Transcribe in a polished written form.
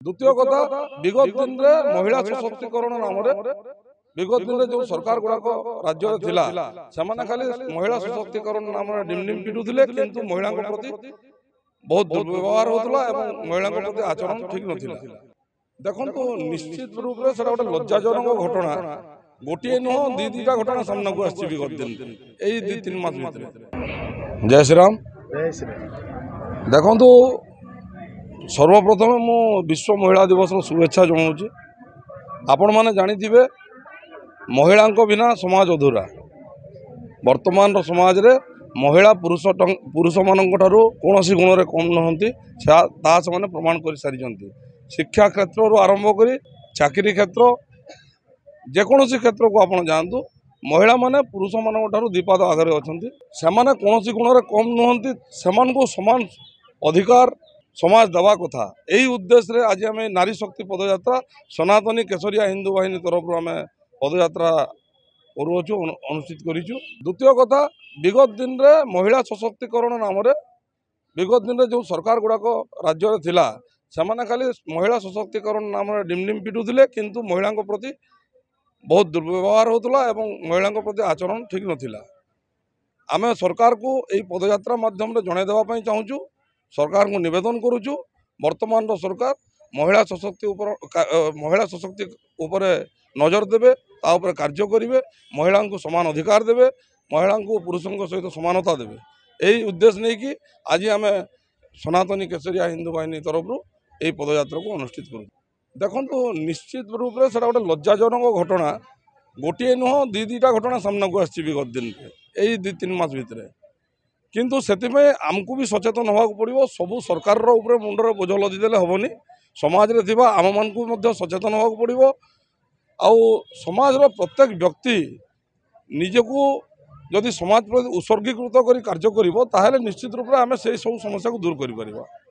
द्वितीय कथा विगत दिन में महिला सशक्तिकरण नाम विगत दिन में जो सरकार गुड़ाक राज्य खाली महिला सशक्तिकरण नाम डिमडिम पिटुले किंतु महिला प्रति बहुत दुर्व्यवहार होता महिला प्रति आचरण ठीक नाला। देखो निश्चित रूप से गोटे लज्जाजनक घटना गोटे नुह दीटा घटना सामना को आसी विगत दिन यही 2-3 मास भर। जय श्री राम। देखो सर्वप्रथम मु विश्व महिला दिवस शुभेच्छा जनाऊँ। आपण मैंने जानिथिबे महिला बिना समाज अधूरा। वर्तमान समाज रे महिला पुरुष मान कौन गुण में कम नहंती से प्रमाण कर सारी। शिक्षा क्षेत्र रू आरंभ कर चाकरी क्षेत्र जेकोसी क्षेत्र को आप जातु महिला माने पुरुष मान दीपाद आगे अच्छा से कौन गुण में कम नुहंती से समान अधिकार समाज दवा कथा। यही उद्देश्य आज आम नारी शक्ति पदयात्रा सनातनी केशरिया हिंदू बाहिनी तरफ आम पदयात्रा करुचु अनुष्ठित करूँ। द्वितीय कथा विगत दिन में महिला सशक्तिकरण नाम विगत दिन में जो सरकार गुड़ाक राज्य से खाली महिला सशक्तिकरण नाम डिमडिम पिटुले किंतु महिला प्रति बहुत दुर्व्यवहार होता महिला प्रति आचरण ठीक नाला। आम सरकार को यही पदयात्रा माध्यम जनईदेवाई चाहूँ। सरकार को निवेदन करुचु वर्तमान सरकार महिला सशक्ति उपर नजर देवे तापर कार्य करेंगे महिला को समान अधिकार देवे महिला को पुरुषों सहित समानता देवे यही उद्देश्य नहीं कि आज आम सनातनी केशरिया हिंदू बाहिनी तरफ यही पदयात्रा को अनुष्ठित करूँ। देखो निश्चित रूप से गोटे लज्जाजनक घटना गोटे नुह दीटा घटना सामना को आसी विगत दिन यही 2-3 मास भर किंतु से आमको भी सचेतन होगा पड़ो। सबू सरकार मुंडर बोझ लदिदेले हेनी समाज रे थिबा आम मान को सचेतन होगा पड़ो। आउ समाज प्रत्येक व्यक्ति निजको जदि समाज प्रति उत्सर्गीकृत कर कार्य करिवो ताहेले निश्चित रूप से आम से सब समस्या को दूर करि परिबा।